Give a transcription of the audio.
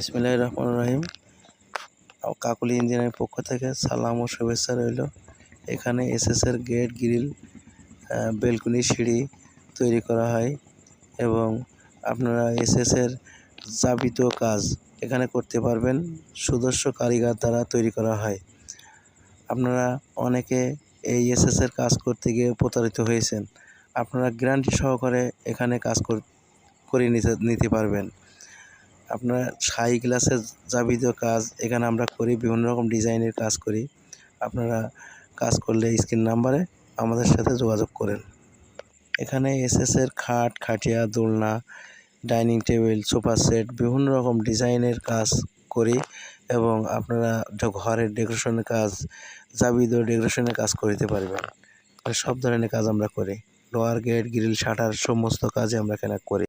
বিসমিল্লাহির রহমানির রহিম। কাকলি ইঞ্জিনিয়ারিং পক্ষ থেকে সালাম ও শুভেচ্ছা রইল। এখানে এসএসের গেট, গ্রিল, বেলকনি, সিঁড়ি তৈরি করা হয় এবং আপনারা এসএসের যাবতীয় কাজ এখানে করতে পারবেন। সুদর্শ কারিগর দ্বারা তৈরি করা হয়। আপনারা অনেকে এই এসএসের কাজ করতে গিয়ে প্রতারিত হয়েছেন। আপনারা গ্যারান্টি সহকারে এখানে কাজ করে নিতে পারবেন। আপনার শাহি গ্লাসের যাবতীয় কাজ এখানে আমরা করি, বিভিন্ন রকম ডিজাইনের কাজ করি। আপনারা কাজ করলে স্ক্রিন নাম্বারে আমাদের সাথে যোগাযোগ করেন। এখানে এসএসের খাট, খাটিয়া, দোলনা, ডাইনিং টেবিল, সোফা সেট বিভিন্ন রকম ডিজাইনের কাজ করি এবং আপনারা ঘরের ডেকোরেশনের কাজ, যাবতীয় ডেকোরেশনের কাজ করতে পারবেন। সব ধরনের কাজ আমরা করি। লোহার গেট, গ্রিল, শাটার সমস্ত কাজই আমরা এখানে করি।